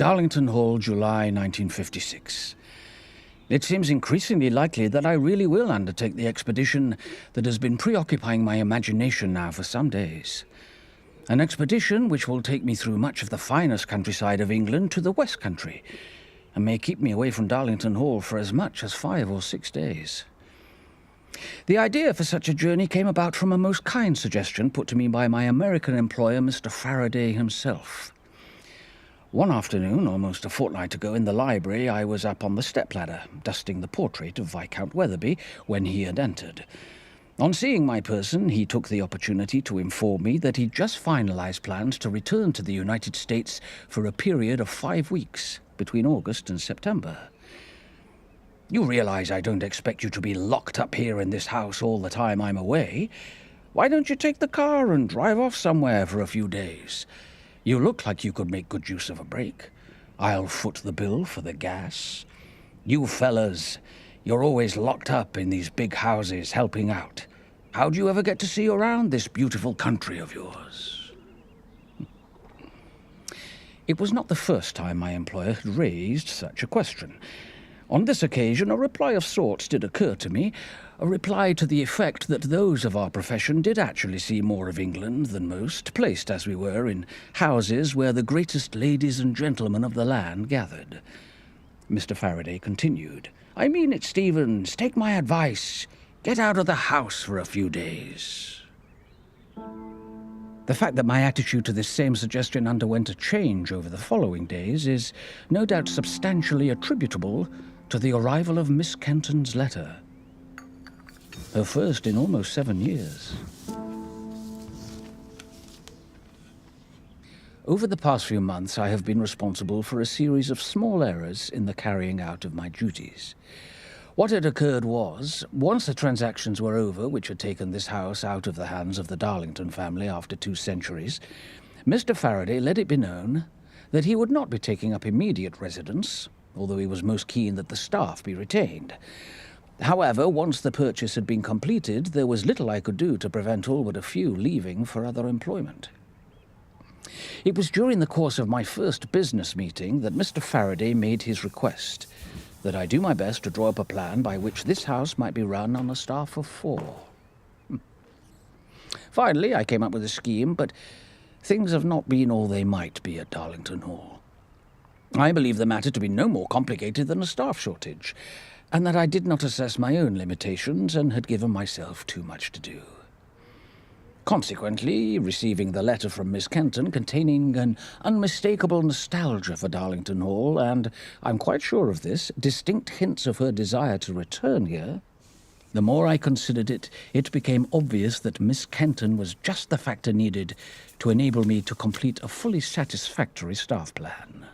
Darlington Hall, July 1956. It seems increasingly likely that I really will undertake the expedition that has been preoccupying my imagination now for some days. An expedition which will take me through much of the finest countryside of England to the West Country, and may keep me away from Darlington Hall for as much as 5 or 6 days. The idea for such a journey came about from a most kind suggestion put to me by my American employer, Mr. Faraday himself. One afternoon, almost a fortnight ago, in the library, I was up on the stepladder, dusting the portrait of Viscount Weatherby, when he had entered. On seeing my person, he took the opportunity to inform me that he'd just finalized plans to return to the United States for a period of 5 weeks, between August and September. "You realize I don't expect you to be locked up here in this house all the time I'm away. Why don't you take the car and drive off somewhere for a few days? You look like you could make good use of a break. I'll foot the bill for the gas. You fellas, you're always locked up in these big houses helping out. How do you ever get to see around this beautiful country of yours?" It was not the first time my employer had raised such a question. On this occasion, a reply of sorts did occur to me, a reply to the effect that those of our profession did actually see more of England than most, placed as we were in houses where the greatest ladies and gentlemen of the land gathered. Mr. Faraday continued, "I mean it, Stevens. Take my advice. Get out of the house for a few days." The fact that my attitude to this same suggestion underwent a change over the following days is no doubt substantially attributable to the arrival of Miss Kenton's letter. Her first in almost 7 years. Over the past few months, I have been responsible for a series of small errors in the carrying out of my duties. What had occurred was, once the transactions were over which had taken this house out of the hands of the Darlington family after 2 centuries, Mr. Faraday let it be known that he would not be taking up immediate residence, although he was most keen that the staff be retained. However, once the purchase had been completed, there was little I could do to prevent all but a few leaving for other employment. It was during the course of my first business meeting that Mr. Faraday made his request that I do my best to draw up a plan by which this house might be run on a staff of 4. Finally, I came up with a scheme, but things have not been all they might be at Darlington Hall. I believe the matter to be no more complicated than a staff shortage, and that I did not assess my own limitations and had given myself too much to do. Consequently, receiving the letter from Miss Kenton containing an unmistakable nostalgia for Darlington Hall, and, I'm quite sure of this, distinct hints of her desire to return here, the more I considered it, it became obvious that Miss Kenton was just the factor needed to enable me to complete a fully satisfactory staff plan.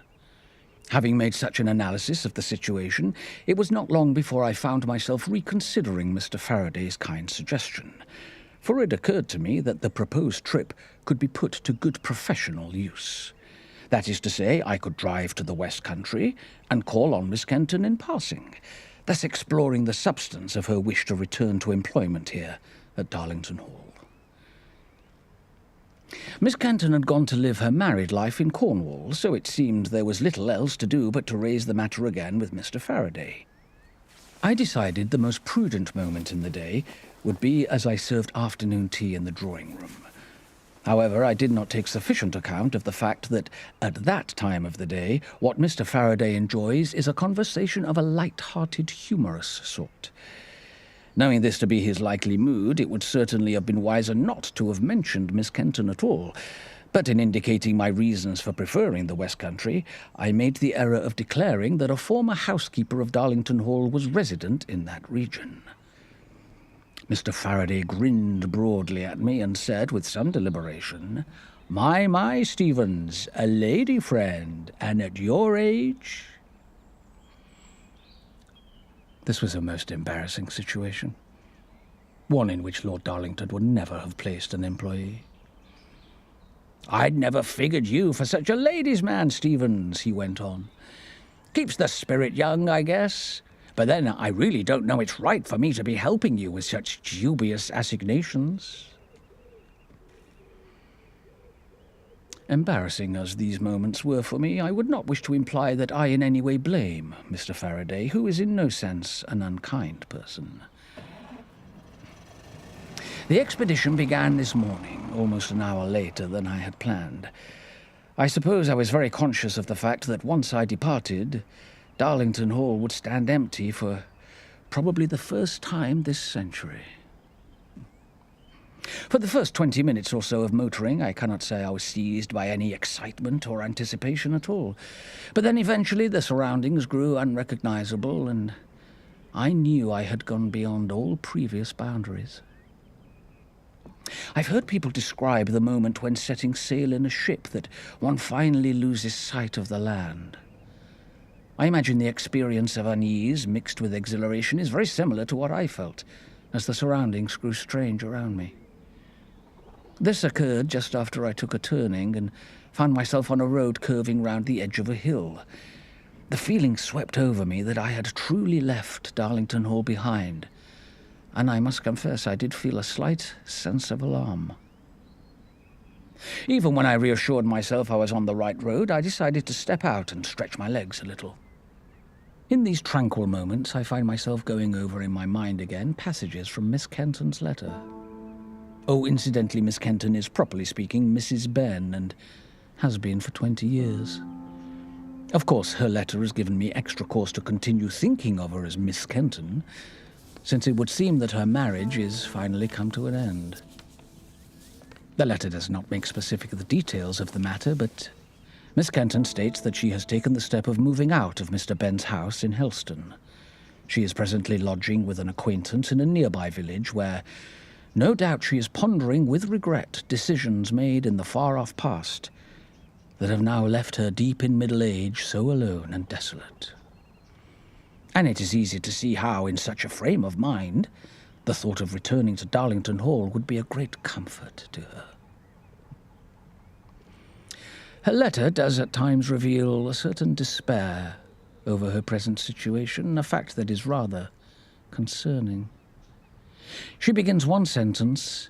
Having made such an analysis of the situation, it was not long before I found myself reconsidering Mr. Faraday's kind suggestion, for it occurred to me that the proposed trip could be put to good professional use. That is to say, I could drive to the West Country and call on Miss Kenton in passing, thus exploring the substance of her wish to return to employment here at Darlington Hall. Miss Kenton had gone to live her married life in Cornwall, so it seemed there was little else to do but to raise the matter again with Mr. Faraday. I decided the most prudent moment in the day would be as I served afternoon tea in the drawing-room. However, I did not take sufficient account of the fact that, at that time of the day, what Mr. Faraday enjoys is a conversation of a light-hearted, humorous sort. Knowing this to be his likely mood, it would certainly have been wiser not to have mentioned Miss Kenton at all, but in indicating my reasons for preferring the West Country, I made the error of declaring that a former housekeeper of Darlington Hall was resident in that region. Mr. Faraday grinned broadly at me and said, with some deliberation, My, Stevens, a lady friend, and at your age?" This was a most embarrassing situation, one in which Lord Darlington would never have placed an employee. "I'd never figured you for such a ladies' man, Stevens," he went on. "Keeps the spirit young, I guess. But then I really don't know it's right for me to be helping you with such dubious assignations." Embarrassing as these moments were for me, I would not wish to imply that I in any way blame Mr. Faraday, who is in no sense an unkind person. The expedition began this morning, almost an hour later than I had planned. I suppose I was very conscious of the fact that once I departed, Darlington Hall would stand empty for probably the first time this century. For the first 20 minutes or so of motoring, I cannot say I was seized by any excitement or anticipation at all. But then eventually the surroundings grew unrecognizable, and I knew I had gone beyond all previous boundaries. I've heard people describe the moment when setting sail in a ship that one finally loses sight of the land. I imagine the experience of unease mixed with exhilaration is very similar to what I felt as the surroundings grew strange around me. This occurred just after I took a turning and found myself on a road curving round the edge of a hill. The feeling swept over me that I had truly left Darlington Hall behind, and I must confess I did feel a slight sense of alarm. Even when I reassured myself I was on the right road, I decided to step out and stretch my legs a little. In these tranquil moments, I find myself going over in my mind again passages from Miss Kenton's letter. Oh, incidentally, Miss Kenton is, properly speaking, Mrs. Ben, and has been for 20 years. Of course, her letter has given me extra cause to continue thinking of her as Miss Kenton, since it would seem that her marriage is finally come to an end. The letter does not make specific the details of the matter, but Miss Kenton states that she has taken the step of moving out of Mr. Ben's house in Helston. She is presently lodging with an acquaintance in a nearby village where, no doubt, she is pondering with regret decisions made in the far-off past that have now left her deep in middle age so alone and desolate. And it is easy to see how, in such a frame of mind, the thought of returning to Darlington Hall would be a great comfort to her. Her letter does at times reveal a certain despair over her present situation, a fact that is rather concerning. She begins one sentence,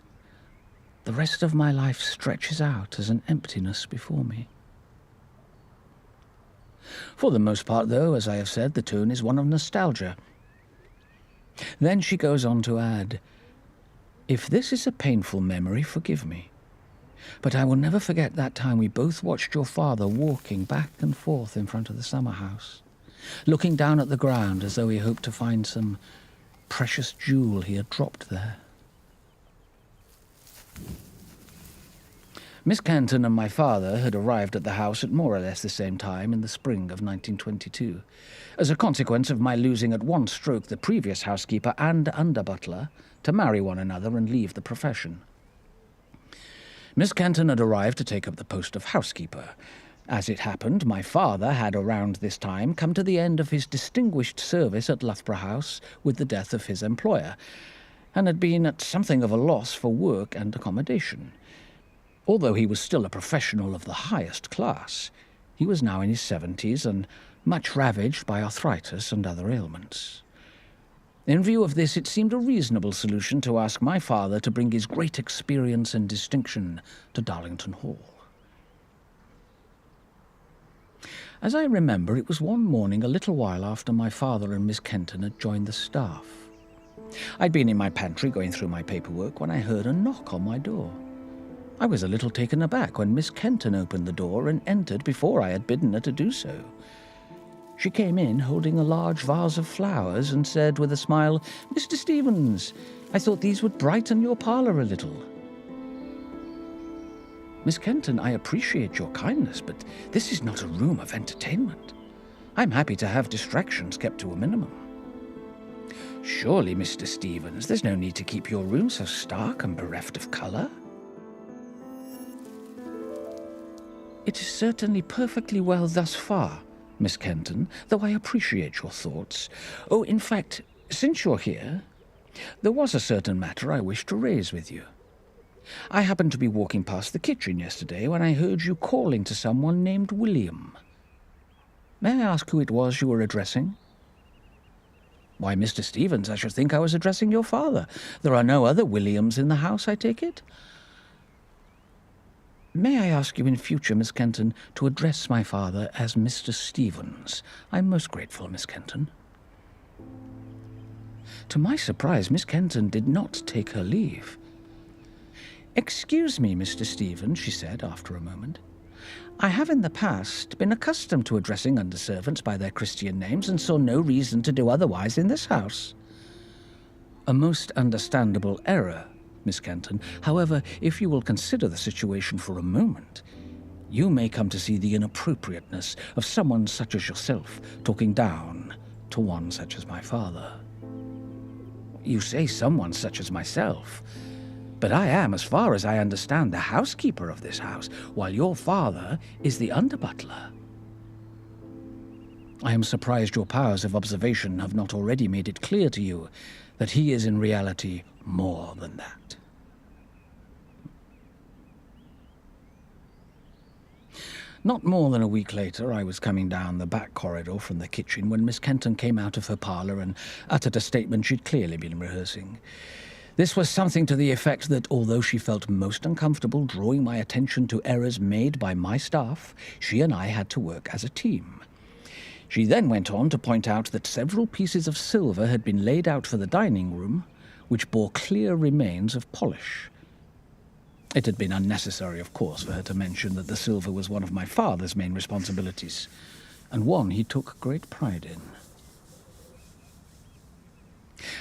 "The rest of my life stretches out as an emptiness before me." For the most part, though, as I have said, the tone is one of nostalgia. Then she goes on to add, "If this is a painful memory, forgive me. But I will never forget that time we both watched your father walking back and forth in front of the summer house, looking down at the ground as though he hoped to find some precious jewel he had dropped there." Miss Kenton and my father had arrived at the house at more or less the same time in the spring of 1922, as a consequence of my losing at one stroke the previous housekeeper and under-butler to marry one another and leave the profession. Miss Kenton had arrived to take up the post of housekeeper. As it happened, my father had around this time come to the end of his distinguished service at Loughborough House with the death of his employer, and had been at something of a loss for work and accommodation. Although he was still a professional of the highest class, he was now in his 70s and much ravaged by arthritis and other ailments. In view of this, it seemed a reasonable solution to ask my father to bring his great experience and distinction to Darlington Hall. As I remember, it was one morning a little while after my father and Miss Kenton had joined the staff. I'd been in my pantry going through my paperwork when I heard a knock on my door. I was a little taken aback when Miss Kenton opened the door and entered before I had bidden her to do so. She came in holding a large vase of flowers and said with a smile, "Mr. Stevens, I thought these would brighten your parlour a little." "Miss Kenton, I appreciate your kindness, but this is not a room of entertainment. I'm happy to have distractions kept to a minimum." "Surely, Mr. Stevens, there's no need to keep your room so stark and bereft of colour." "It is certainly perfectly well thus far, Miss Kenton, though I appreciate your thoughts. Oh, in fact, since you're here, there was a certain matter I wished to raise with you. I happened to be walking past the kitchen yesterday when I heard you calling to someone named William. May I ask who it was you were addressing?" "Why, Mr. Stevens, I should think I was addressing your father. There are no other Williams in the house, I take it?" May I ask you in future, Miss Kenton, to address my father as Mr. Stevens? I'm most grateful, Miss Kenton. To my surprise, Miss Kenton did not take her leave. "Excuse me, Mr. Stevens," she said after a moment. "I have in the past been accustomed to addressing underservants by their Christian names and saw no reason to do otherwise in this house." "A most understandable error, Miss Kenton. However, if you will consider the situation for a moment, you may come to see the inappropriateness of someone such as yourself talking down to one such as my father." "You say someone such as myself, but I am, as far as I understand, the housekeeper of this house, while your father is the under-butler." "I am surprised your powers of observation have not already made it clear to you that he is in reality more than that." Not more than a week later, I was coming down the back corridor from the kitchen when Miss Kenton came out of her parlour and uttered a statement she'd clearly been rehearsing. This was something to the effect that although she felt most uncomfortable drawing my attention to errors made by my staff, she and I had to work as a team. She then went on to point out that several pieces of silver had been laid out for the dining room, which bore clear remains of polish. It had been unnecessary, of course, for her to mention that the silver was one of my father's main responsibilities, and one he took great pride in.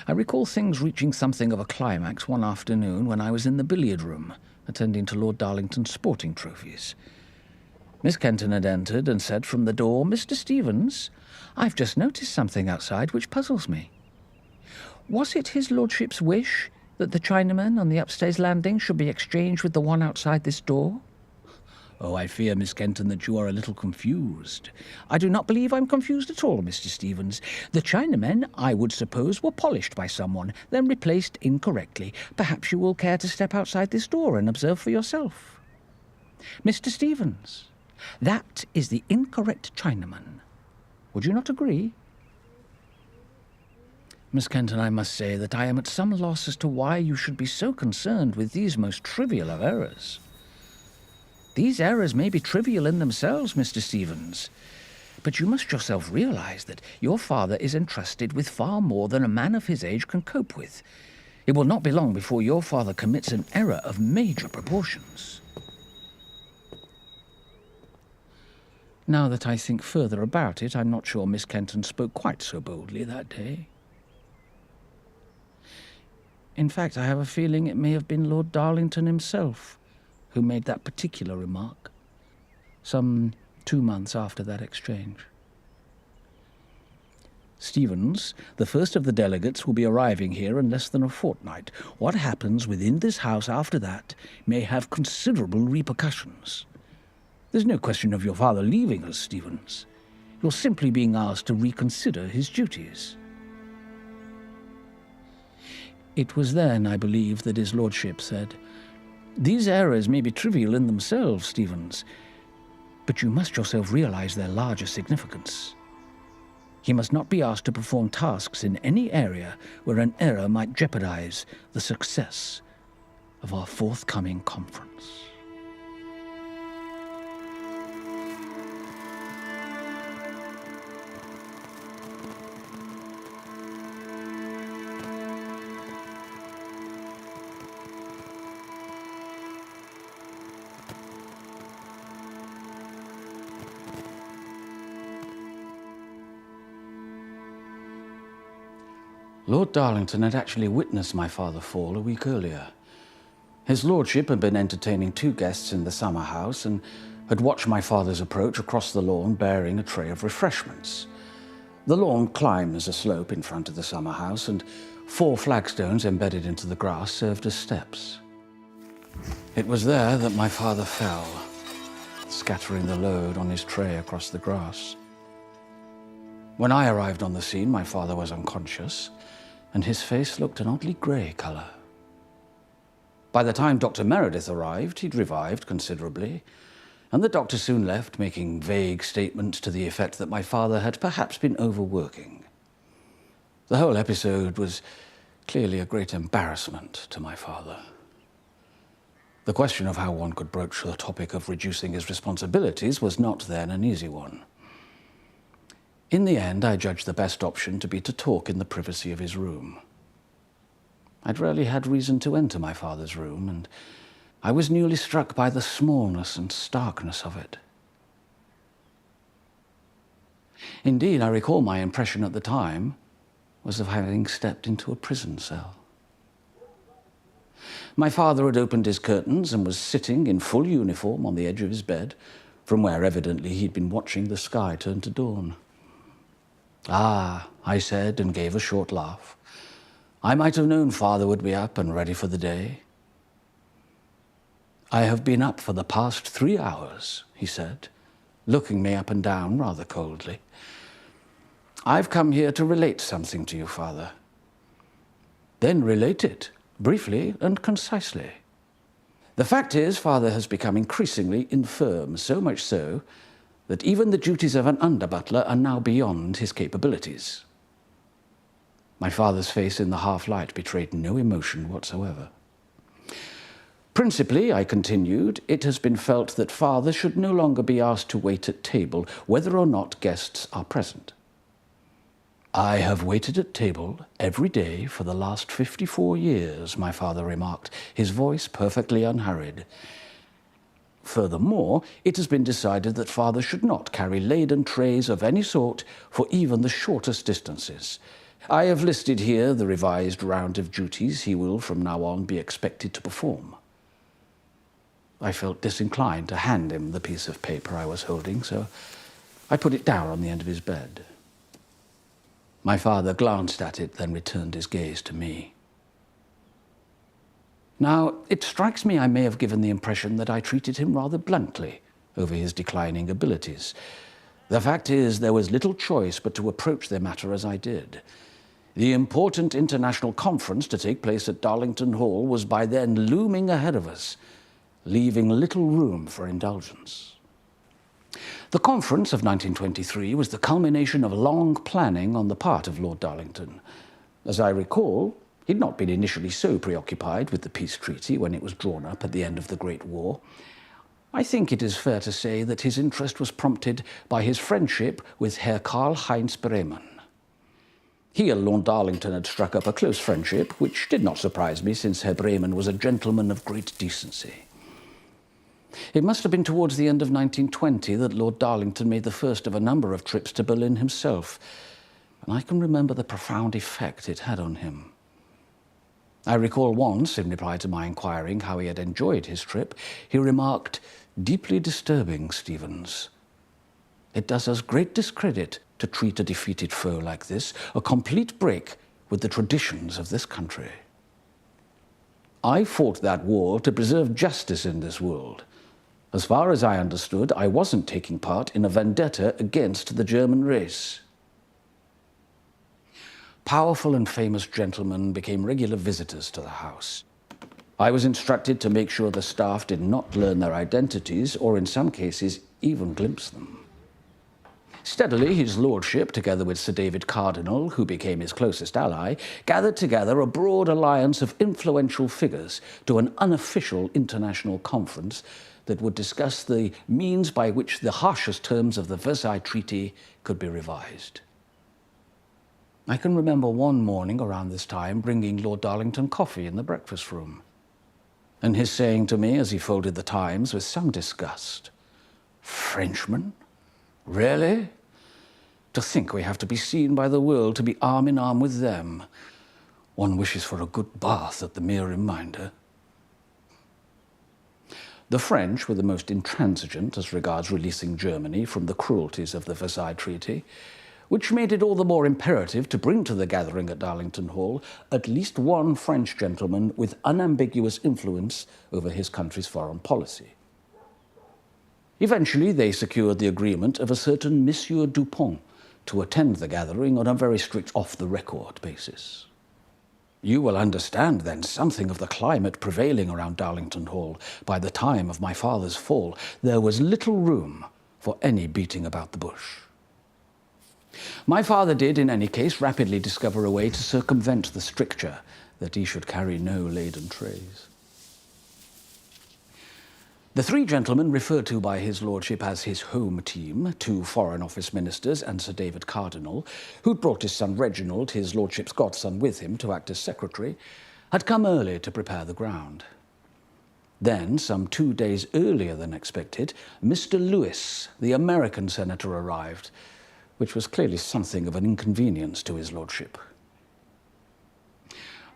I recall things reaching something of a climax one afternoon when I was in the billiard room, attending to Lord Darlington's sporting trophies. Miss Kenton had entered and said from the door, "Mr. Stevens, I've just noticed something outside which puzzles me. Was it his lordship's wish that the Chinaman on the upstairs landing should be exchanged with the one outside this door?" "Oh, I fear, Miss Kenton, that you are a little confused." "I do not believe I'm confused at all, Mr. Stevens. The Chinamen, I would suppose, were polished by someone, then replaced incorrectly. Perhaps you will care to step outside this door and observe for yourself." "Mr. Stevens, that is the incorrect Chinaman. Would you not agree?" "Miss Kenton, I must say that I am at some loss as to why you should be so concerned with these most trivial of errors." "These errors may be trivial in themselves, Mr. Stevens, but you must yourself realize that your father is entrusted with far more than a man of his age can cope with. It will not be long before your father commits an error of major proportions." Now that I think further about it, I'm not sure Miss Kenton spoke quite so boldly that day. In fact, I have a feeling it may have been Lord Darlington himself who made that particular remark, some 2 months after that exchange. "Stevens, the first of the delegates will be arriving here in less than a fortnight. What happens within this house after that may have considerable repercussions. There's no question of your father leaving us, Stevens. You're simply being asked to reconsider his duties." It was then, I believe, that his lordship said, "These errors may be trivial in themselves, Stevens, but you must yourself realize their larger significance. He must not be asked to perform tasks in any area where an error might jeopardize the success of our forthcoming conference." Lord Darlington had actually witnessed my father fall a week earlier. His lordship had been entertaining 2 guests in the summer house and had watched my father's approach across the lawn bearing a tray of refreshments. The lawn climbs a slope in front of the summer house, and 4 flagstones embedded into the grass served as steps. It was there that my father fell, scattering the load on his tray across the grass. When I arrived on the scene, my father was unconscious, and his face looked an oddly grey colour. By the time Dr. Meredith arrived, he'd revived considerably, and the doctor soon left, making vague statements to the effect that my father had perhaps been overworking. The whole episode was clearly a great embarrassment to my father. The question of how one could broach the topic of reducing his responsibilities was not then an easy one. In the end, I judged the best option to be to talk in the privacy of his room. I'd rarely had reason to enter my father's room, and I was newly struck by the smallness and starkness of it. Indeed, I recall my impression at the time was of having stepped into a prison cell. My father had opened his curtains and was sitting in full uniform on the edge of his bed, from where evidently he'd been watching the sky turn to dawn. "Ah," I said, and gave a short laugh. "I might have known father would be up and ready for the day." "I have been up for the past 3 hours," he said, looking me up and down rather coldly. "I've come here to relate something to you, father." "Then relate it, briefly and concisely." "The fact is, father has become increasingly infirm, so much so that even the duties of an under-butler are now beyond his capabilities." My father's face in the half-light betrayed no emotion whatsoever. "Principally," I continued, "it has been felt that father should no longer be asked to wait at table, whether or not guests are present." "I have waited at table every day for the last 54 years, my father remarked, his voice perfectly unhurried. "Furthermore, it has been decided that father should not carry laden trays of any sort for even the shortest distances. I have listed here the revised round of duties he will from now on be expected to perform." I felt disinclined to hand him the piece of paper I was holding, so I put it down on the end of his bed. My father glanced at it, then returned his gaze to me. Now, it strikes me I may have given the impression that I treated him rather bluntly over his declining abilities. The fact is, there was little choice but to approach the matter as I did. The important international conference to take place at Darlington Hall was by then looming ahead of us, leaving little room for indulgence. The conference of 1923 was the culmination of long planning on the part of Lord Darlington. As I recall, he'd not been initially so preoccupied with the peace treaty when it was drawn up at the end of the Great War. I think it is fair to say that his interest was prompted by his friendship with Herr Karl-Heinz Bremen. He and Lord Darlington had struck up a close friendship, which did not surprise me, since Herr Bremen was a gentleman of great decency. It must have been towards the end of 1920 that Lord Darlington made the first of a number of trips to Berlin himself, and I can remember the profound effect it had on him. I recall once, in reply to my inquiring how he had enjoyed his trip, he remarked, "Deeply disturbing, Stevens. It does us great discredit to treat a defeated foe like this, a complete break with the traditions of this country. I fought that war to preserve justice in this world. As far as I understood, I wasn't taking part in a vendetta against the German race." Powerful and famous gentlemen became regular visitors to the house. I was instructed to make sure the staff did not learn their identities, or in some cases, even glimpse them. Steadily, his lordship, together with Sir David Cardinal, who became his closest ally, gathered together a broad alliance of influential figures to an unofficial international conference that would discuss the means by which the harshest terms of the Versailles Treaty could be revised. I can remember one morning around this time bringing Lord Darlington coffee in the breakfast room, and his saying to me as he folded the Times with some disgust, "Frenchmen? Really? To think we have to be seen by the world to be arm in arm with them. One wishes for a good bath at the mere reminder." The French were the most intransigent as regards releasing Germany from the cruelties of the Versailles Treaty, which made it all the more imperative to bring to the gathering at Darlington Hall at least one French gentleman with unambiguous influence over his country's foreign policy. Eventually, they secured the agreement of a certain Monsieur Dupont to attend the gathering on a very strict off-the-record basis. You will understand, then, something of the climate prevailing around Darlington Hall. By the time of my father's fall, there was little room for any beating about the bush. My father did, in any case, rapidly discover a way to circumvent the stricture that he should carry no laden trays. The three gentlemen referred to by his lordship as his home team, two Foreign Office ministers and Sir David Cardinal, who'd brought his son Reginald, his lordship's godson, with him to act as secretary, had come early to prepare the ground. Then, some 2 days earlier than expected, Mr. Lewis, the American senator, arrived, which was clearly something of an inconvenience to his lordship.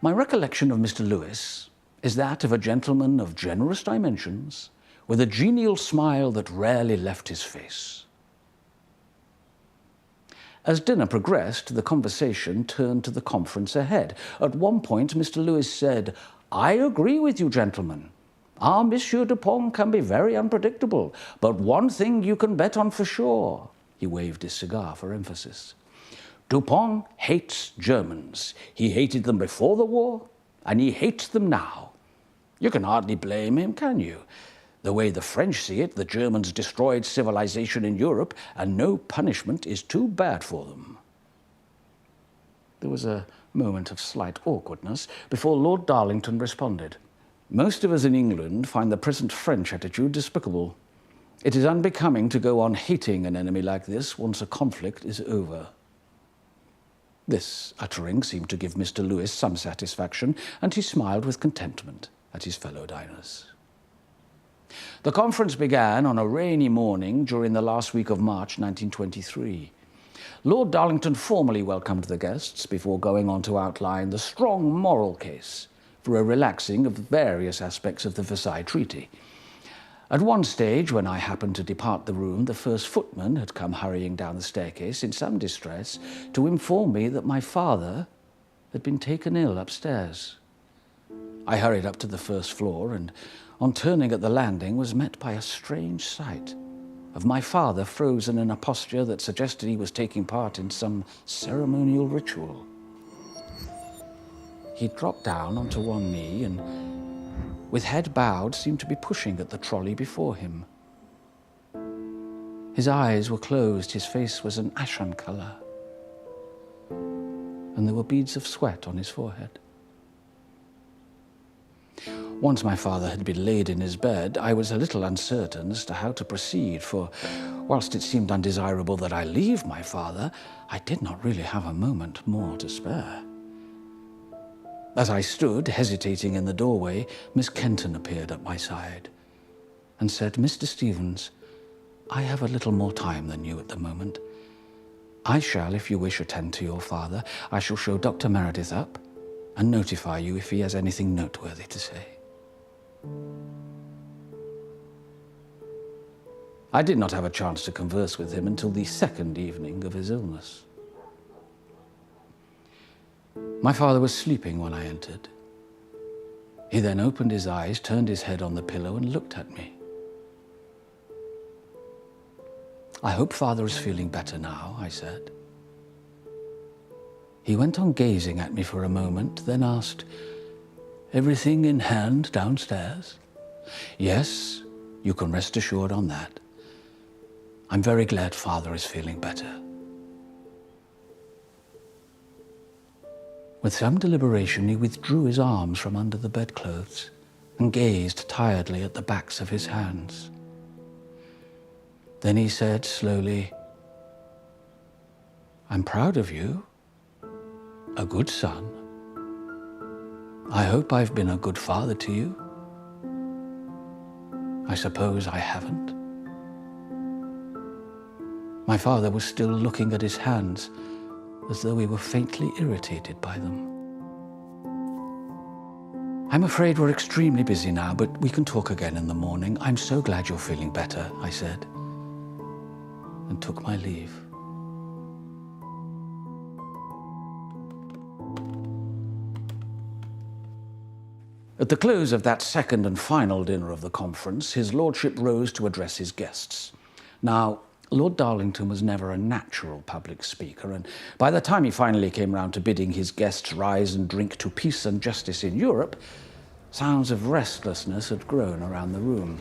My recollection of Mr. Lewis is that of a gentleman of generous dimensions, with a genial smile that rarely left his face. As dinner progressed, the conversation turned to the conference ahead. At one point, Mr. Lewis said, "I agree with you, gentlemen. Our Monsieur Dupont can be very unpredictable, but one thing you can bet on for sure." He waved his cigar for emphasis. "Dupont hates Germans. He hated them before the war, and he hates them now. You can hardly blame him, can you? The way the French see it, the Germans destroyed civilization in Europe, and no punishment is too bad for them." There was a moment of slight awkwardness before Lord Darlington responded. "Most of us in England find the present French attitude despicable. It is unbecoming to go on hating an enemy like this once a conflict is over." This uttering seemed to give Mr. Lewis some satisfaction, and he smiled with contentment at his fellow diners. The conference began on a rainy morning during the last week of March 1923. Lord Darlington formally welcomed the guests before going on to outline the strong moral case for a relaxing of various aspects of the Versailles Treaty. At one stage, when I happened to depart the room, the first footman had come hurrying down the staircase in some distress to inform me that my father had been taken ill upstairs. I hurried up to the first floor and, on turning at the landing, was met by a strange sight of my father frozen in a posture that suggested he was taking part in some ceremonial ritual. He dropped down onto one knee and, with head bowed, seemed to be pushing at the trolley before him. His eyes were closed, his face was an ashen color, and there were beads of sweat on his forehead. Once my father had been laid in his bed, I was a little uncertain as to how to proceed, for whilst it seemed undesirable that I leave my father, I did not really have a moment more to spare. As I stood, hesitating in the doorway, Miss Kenton appeared at my side and said, "Mr. Stevens, I have a little more time than you at the moment. I shall, if you wish, attend to your father. I shall show Dr. Meredith up and notify you if he has anything noteworthy to say." I did not have a chance to converse with him until the second evening of his illness. My father was sleeping when I entered. He then opened his eyes, turned his head on the pillow, and looked at me. "I hope father is feeling better now," I said. He went on gazing at me for a moment, then asked, "Everything in hand downstairs?" "Yes, you can rest assured on that. I'm very glad father is feeling better." With some deliberation, he withdrew his arms from under the bedclothes and gazed tiredly at the backs of his hands. Then he said slowly, "I'm proud of you. A good son. I hope I've been a good father to you. I suppose I haven't." My father was still looking at his hands as though he were faintly irritated by them. "I'm afraid we're extremely busy now, but we can talk again in the morning. I'm so glad you're feeling better," I said, and took my leave. At the close of that second and final dinner of the conference, his lordship rose to address his guests. Now, Lord Darlington was never a natural public speaker, and by the time he finally came round to bidding his guests rise and drink to peace and justice in Europe, sounds of restlessness had grown around the room.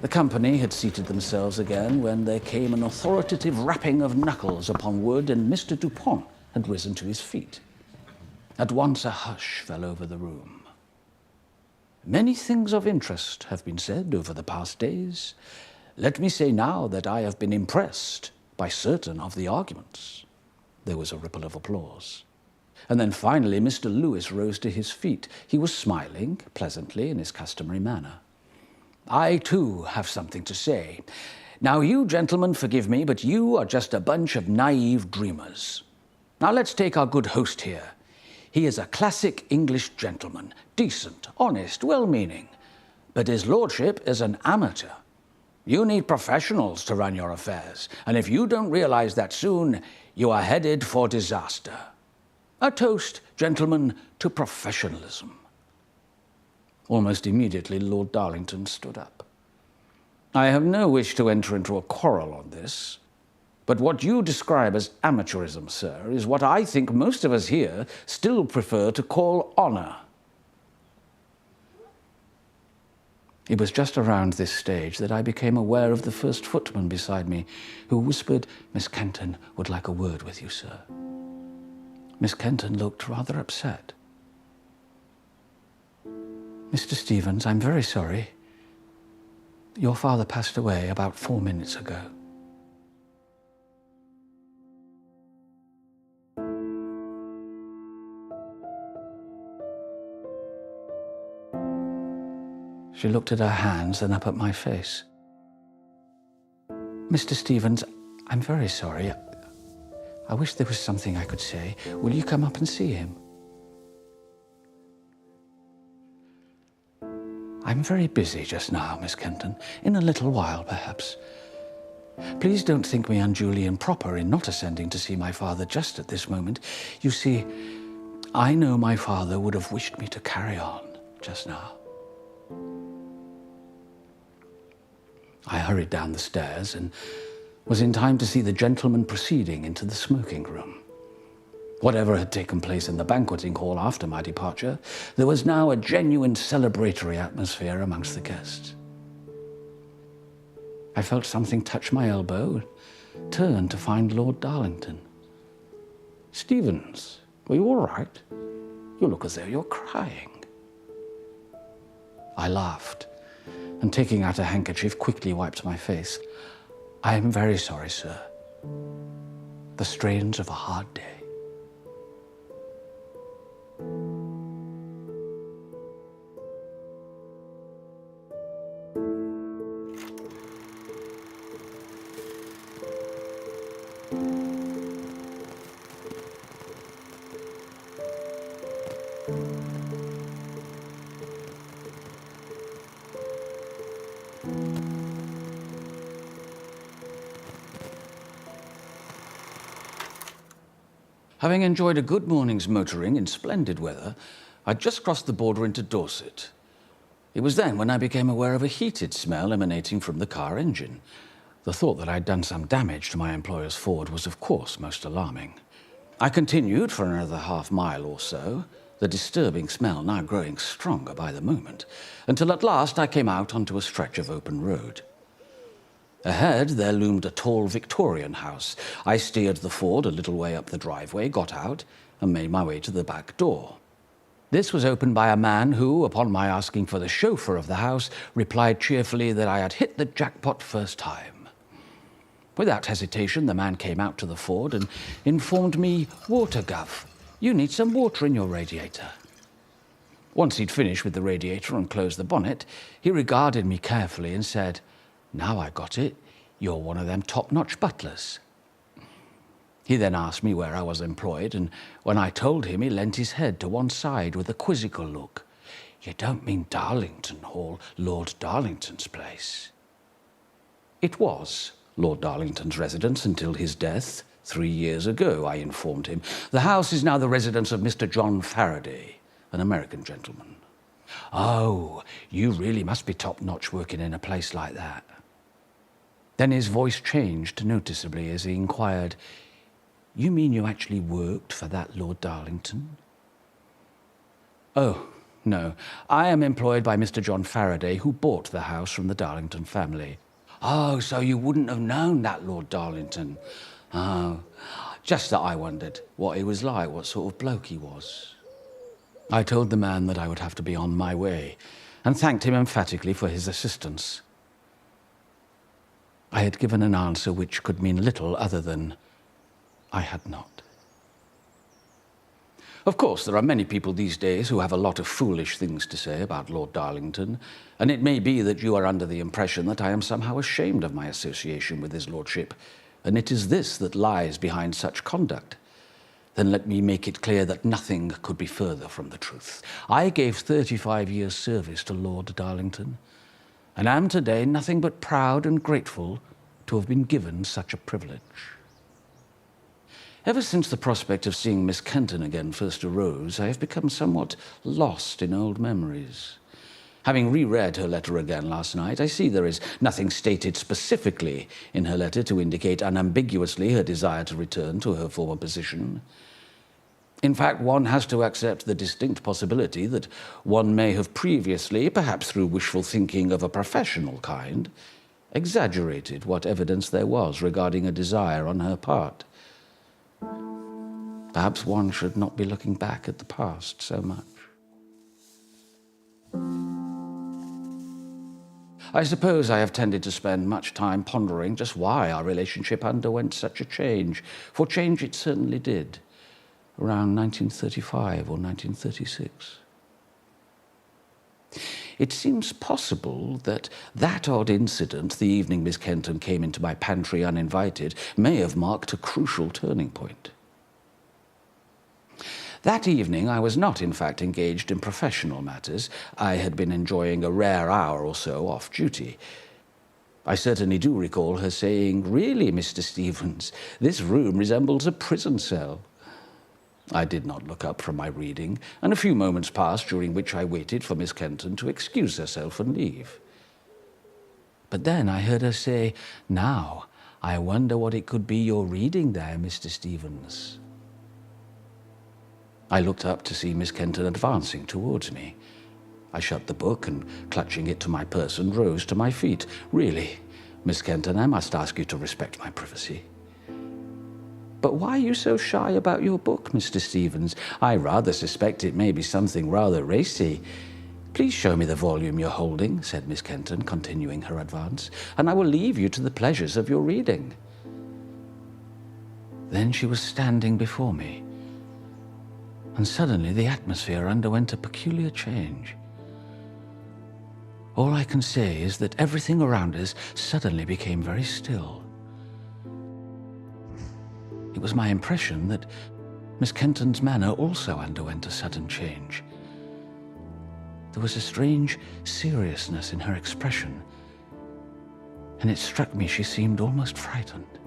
The company had seated themselves again when there came an authoritative rapping of knuckles upon wood, and Mr. Dupont had risen to his feet. At once a hush fell over the room. Many things of interest have been said over the past days. Let me say now that I have been impressed by certain of the arguments." There was a ripple of applause. And then finally Mr. Lewis rose to his feet. He was smiling pleasantly in his customary manner. "I too have something to say. Now you gentlemen forgive me, but you are just a bunch of naive dreamers. Now let's take our good host here. He is a classic English gentleman, decent, honest, well-meaning. But his lordship is an amateur. You need professionals to run your affairs, and if you don't realize that soon, you are headed for disaster. A toast, gentlemen, to professionalism." Almost immediately, Lord Darlington stood up. "I have no wish to enter into a quarrel on this, but what you describe as amateurism, sir, is what I think most of us here still prefer to call honor." It was just around this stage that I became aware of the first footman beside me, who whispered, "Miss Kenton would like a word with you, sir." Miss Kenton looked rather upset. "Mr. Stevens, I'm very sorry. Your father passed away about 4 minutes ago." She looked at her hands, then up at my face. "Mr. Stevens, I'm very sorry. I wish there was something I could say. Will you come up and see him?" "I'm very busy just now, Miss Kenton. In a little while, perhaps. Please don't think me unduly improper in not ascending to see my father just at this moment. You see, I know my father would have wished me to carry on just now." I hurried down the stairs and was in time to see the gentleman proceeding into the smoking room. Whatever had taken place in the banqueting hall after my departure, there was now a genuine celebratory atmosphere amongst the guests. I felt something touch my elbow, turned to find Lord Darlington. "Stevens, are you all right? You look as though you're crying." I laughed, and taking out a handkerchief, quickly wiped my face. "I am very sorry, sir. The strains of a hard day." Having enjoyed a good morning's motoring in splendid weather, I'd just crossed the border into Dorset. It was then when I became aware of a heated smell emanating from the car engine. The thought that I'd done some damage to my employer's Ford was, of course, most alarming. I continued for another half-mile or so, the disturbing smell now growing stronger by the moment, until at last I came out onto a stretch of open road. Ahead, there loomed a tall Victorian house. I steered the Ford a little way up the driveway, got out, and made my way to the back door. This was opened by a man who, upon my asking for the chauffeur of the house, replied cheerfully that I had hit the jackpot first time. Without hesitation, the man came out to the Ford and informed me, "Water, Gov. You need some water in your radiator." Once he'd finished with the radiator and closed the bonnet, he regarded me carefully and said, "Now I got it. You're one of them top-notch butlers." He then asked me where I was employed, and when I told him, he leant his head to one side with a quizzical look. "You don't mean Darlington Hall, Lord Darlington's place?" It was Lord Darlington's residence until his death 3 years ago, I informed him. The house is now the residence of Mr. John Faraday, an American gentleman. "Oh, you really must be top-notch working in a place like that." Then his voice changed noticeably as he inquired, "You mean you actually worked for that Lord Darlington?" "Oh, no. I am employed by Mr. John Faraday, who bought the house from the Darlington family." "Oh, so you wouldn't have known that Lord Darlington?" "Oh, just that I wondered what he was like, what sort of bloke he was." I told the man that I would have to be on my way, and thanked him emphatically for his assistance. I had given an answer which could mean little other than I had not. Of course, there are many people these days who have a lot of foolish things to say about Lord Darlington, and it may be that you are under the impression that I am somehow ashamed of my association with his lordship, and it is this that lies behind such conduct. Then let me make it clear that nothing could be further from the truth. I gave 35 years' service to Lord Darlington, and am today nothing but proud and grateful to have been given such a privilege. Ever since the prospect of seeing Miss Kenton again first arose, I have become somewhat lost in old memories. Having reread her letter again last night, I see there is nothing stated specifically in her letter to indicate unambiguously her desire to return to her former position. In fact, one has to accept the distinct possibility that one may have previously, perhaps through wishful thinking of a professional kind, exaggerated what evidence there was regarding a desire on her part. Perhaps one should not be looking back at the past so much. I suppose I have tended to spend much time pondering just why our relationship underwent such a change, for change it certainly did, around 1935 or 1936. It seems possible that that odd incident, the evening Miss Kenton came into my pantry uninvited, may have marked a crucial turning point. That evening I was not, in fact, engaged in professional matters. I had been enjoying a rare hour or so off duty. I certainly do recall her saying, "Really, Mr. Stevens, this room resembles a prison cell." I did not look up from my reading, and a few moments passed during which I waited for Miss Kenton to excuse herself and leave. But then I heard her say, "Now, I wonder what it could be you're reading there, Mr. Stevens." I looked up to see Miss Kenton advancing towards me. I shut the book and, clutching it to my person, rose to my feet. "Really, Miss Kenton, I must ask you to respect my privacy." "But why are you so shy about your book, Mr. Stevens? I rather suspect it may be something rather racy." "Please show me the volume you're holding," said Miss Kenton, continuing her advance, "and I will leave you to the pleasures of your reading." Then she was standing before me, and suddenly the atmosphere underwent a peculiar change. All I can say is that everything around us suddenly became very still. It was my impression that Miss Kenton's manner also underwent a sudden change. There was a strange seriousness in her expression, and it struck me she seemed almost frightened.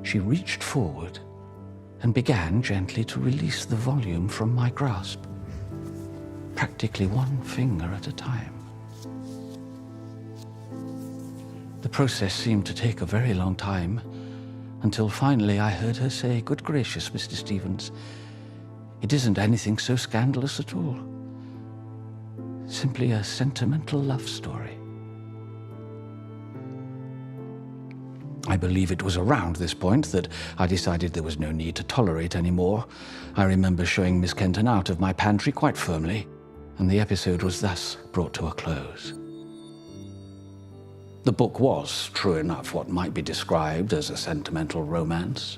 She reached forward and began gently to release the volume from my grasp, practically one finger at a time. The process seemed to take a very long time, until finally I heard her say, "Good gracious, Mr. Stevens, it isn't anything so scandalous at all. Simply a sentimental love story." I believe it was around this point that I decided there was no need to tolerate any more. I remember showing Miss Kenton out of my pantry quite firmly, and the episode was thus brought to a close. The book was, true enough, what might be described as a sentimental romance.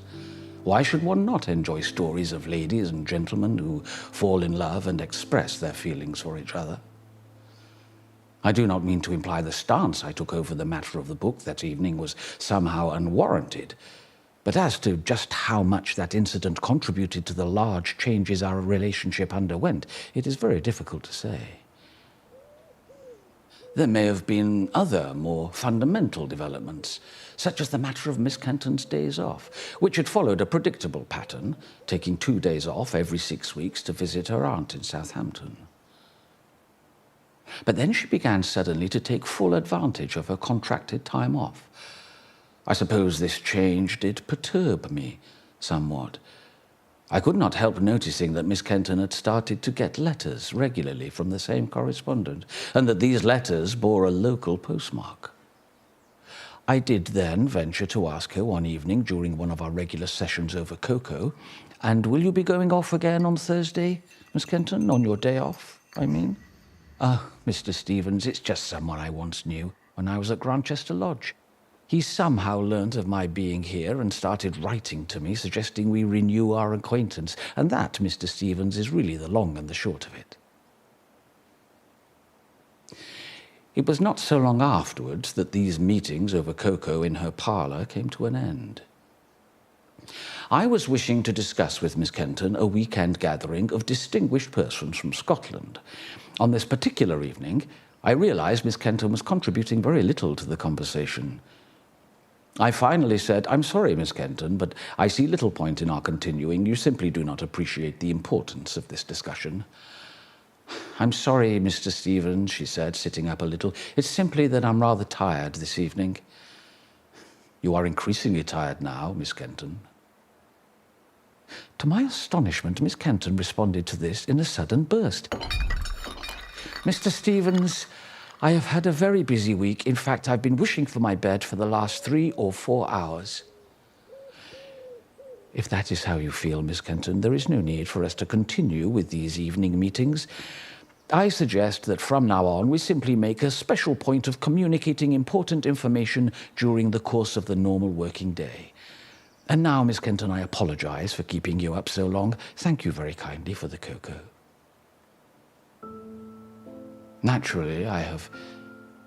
Why should one not enjoy stories of ladies and gentlemen who fall in love and express their feelings for each other? I do not mean to imply the stance I took over the matter of the book that evening was somehow unwarranted, but as to just how much that incident contributed to the large changes our relationship underwent, it is very difficult to say. There may have been other, more fundamental developments, such as the matter of Miss Kenton's days off, which had followed a predictable pattern, taking 2 days off every 6 weeks to visit her aunt in Southampton. But then she began suddenly to take full advantage of her contracted time off. I suppose this change did perturb me somewhat. I could not help noticing that Miss Kenton had started to get letters regularly from the same correspondent, and that these letters bore a local postmark. I did then venture to ask her one evening during one of our regular sessions over cocoa, "And will you be going off again on Thursday, Miss Kenton, on your day off?" I mean? Oh, Mr. Stevens, it's just someone I once knew when I was at Grantchester Lodge. He somehow learnt of my being here and started writing to me, suggesting we renew our acquaintance. And that, Mr. Stevens, is really the long and the short of it. It was not so long afterwards that these meetings over cocoa in her parlour came to an end. I was wishing to discuss with Miss Kenton a weekend gathering of distinguished persons from Scotland. On this particular evening, I realised Miss Kenton was contributing very little to the conversation. I finally said, "I'm sorry, Miss Kenton, but I see little point in our continuing. You simply do not appreciate the importance of this discussion." "I'm sorry, Mr. Stevens," she said, sitting up a little. "It's simply that I'm rather tired this evening." "You are increasingly tired now, Miss Kenton." To my astonishment, Miss Kenton responded to this in a sudden burst. "Mr. Stevens, I have had a very busy week. In fact, I've been wishing for my bed for the last 3 or 4 hours. If that is how you feel, Miss Kenton, there is no need for us to continue with these evening meetings. I suggest that from now on we simply make a special point of communicating important information during the course of the normal working day. And now, Miss Kenton, I apologize for keeping you up so long. Thank you very kindly for the cocoa." Naturally, I have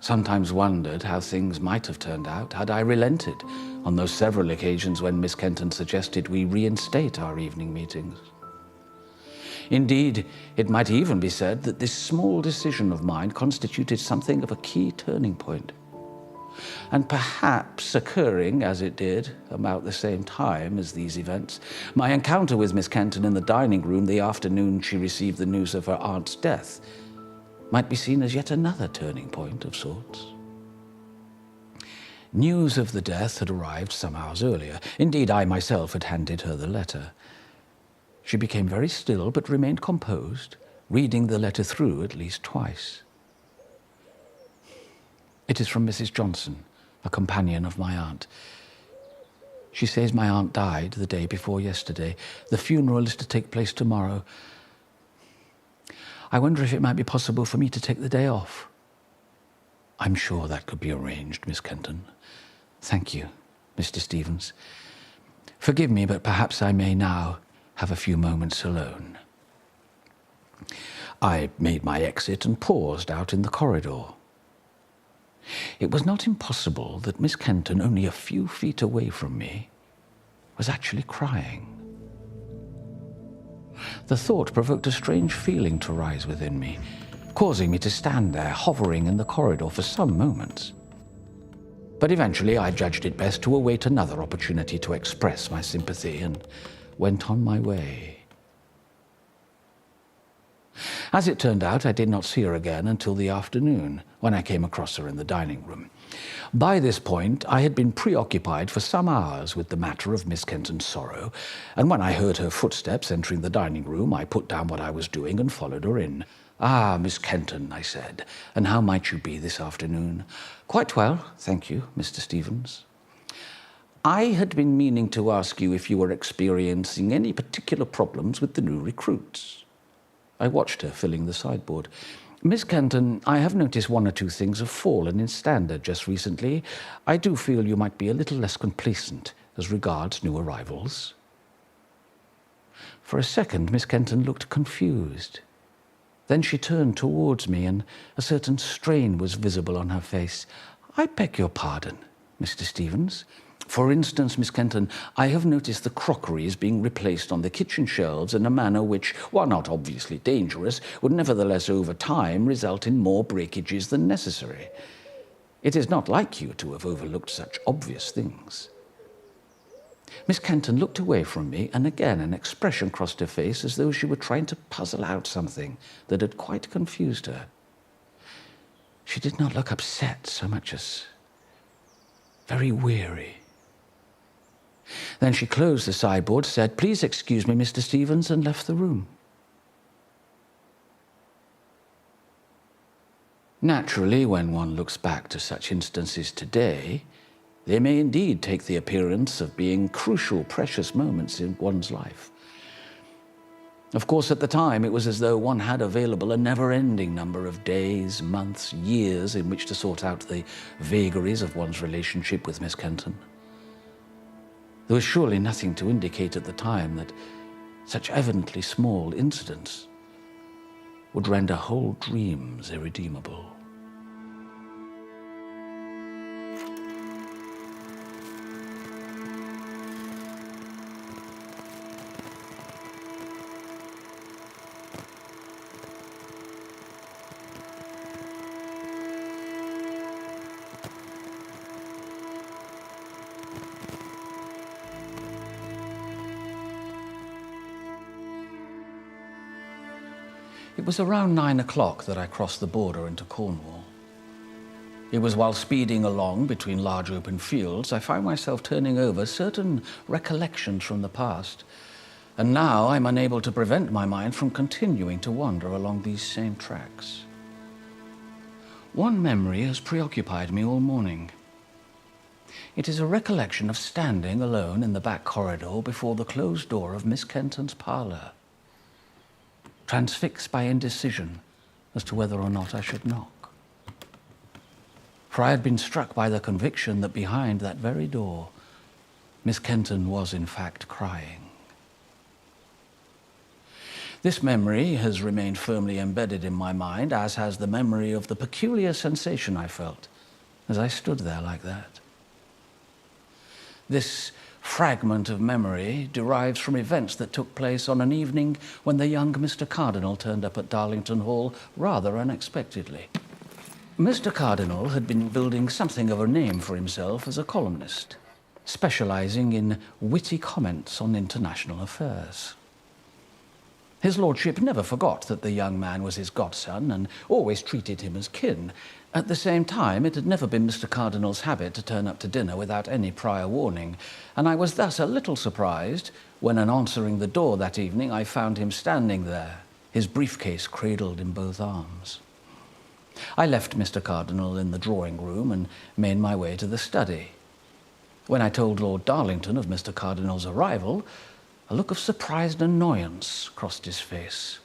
sometimes wondered how things might have turned out had I relented on those several occasions when Miss Kenton suggested we reinstate our evening meetings. Indeed, it might even be said that this small decision of mine constituted something of a key turning point. And perhaps occurring, as it did, about the same time as these events, my encounter with Miss Kenton in the dining room the afternoon she received the news of her aunt's death might be seen as yet another turning point of sorts. News of the death had arrived some hours earlier. Indeed, I myself had handed her the letter. She became very still, but remained composed, reading the letter through at least twice. "It is from Mrs. Johnson, a companion of my aunt. She says my aunt died the day before yesterday. The funeral is to take place tomorrow. I wonder if it might be possible for me to take the day off." "I'm sure that could be arranged, Miss Kenton. Thank you, Mr. Stevens. Forgive me, but perhaps I may now have a few moments alone." I made my exit and paused out in the corridor. It was not impossible that Miss Kenton, only a few feet away from me, was actually crying. The thought provoked a strange feeling to rise within me, causing me to stand there, hovering in the corridor for some moments. But eventually I judged it best to await another opportunity to express my sympathy and went on my way. As it turned out, I did not see her again until the afternoon, when I came across her in the dining room. By this point, I had been preoccupied for some hours with the matter of Miss Kenton's sorrow, and when I heard her footsteps entering the dining room, I put down what I was doing and followed her in. "Ah, Miss Kenton," I said, "and how might you be this afternoon?" "Quite well, thank you, Mr. Stevens." "I had been meaning to ask you if you were experiencing any particular problems with the new recruits." I watched her filling the sideboard. "Miss Kenton, I have noticed 1 or 2 things have fallen in standard just recently. I do feel you might be a little less complacent as regards new arrivals." For a second, Miss Kenton looked confused. Then she turned towards me, and a certain strain was visible on her face. "I beg your pardon, Mr. Stevens. For instance, Miss Kenton, I have noticed the crockery is being replaced on the kitchen shelves in a manner which, while not obviously dangerous, would nevertheless over time result in more breakages than necessary. It is not like you to have overlooked such obvious things." Miss Kenton looked away from me, and again an expression crossed her face as though she were trying to puzzle out something that had quite confused her. She did not look upset so much as very weary. Then she closed the sideboard, said, "Please excuse me, Mr. Stevens," and left the room. Naturally, when one looks back to such instances today, they may indeed take the appearance of being crucial, precious moments in one's life. Of course, at the time, it was as though one had available a never-ending number of days, months, years in which to sort out the vagaries of one's relationship with Miss Kenton. There was surely nothing to indicate at the time that such evidently small incidents would render whole dreams irredeemable. It was around 9 o'clock that I crossed the border into Cornwall. It was while speeding along between large open fields I found myself turning over certain recollections from the past, and now I'm unable to prevent my mind from continuing to wander along these same tracks. One memory has preoccupied me all morning. It is a recollection of standing alone in the back corridor before the closed door of Miss Kenton's parlour, transfixed by indecision as to whether or not I should knock. For I had been struck by the conviction that behind that very door, Miss Kenton was in fact crying. This memory has remained firmly embedded in my mind, as has the memory of the peculiar sensation I felt as I stood there like that. This fragment of memory derives from events that took place on an evening when the young Mr. Cardinal turned up at Darlington Hall rather unexpectedly. Mr. Cardinal had been building something of a name for himself as a columnist, specializing in witty comments on international affairs. His lordship never forgot that the young man was his godson and always treated him as kin. At the same time, it had never been Mr. Cardinal's habit to turn up to dinner without any prior warning, and I was thus a little surprised when, on answering the door that evening, I found him standing there, his briefcase cradled in both arms. I left Mr. Cardinal in the drawing room and made my way to the study. When I told Lord Darlington of Mr. Cardinal's arrival, a look of surprised annoyance crossed his face.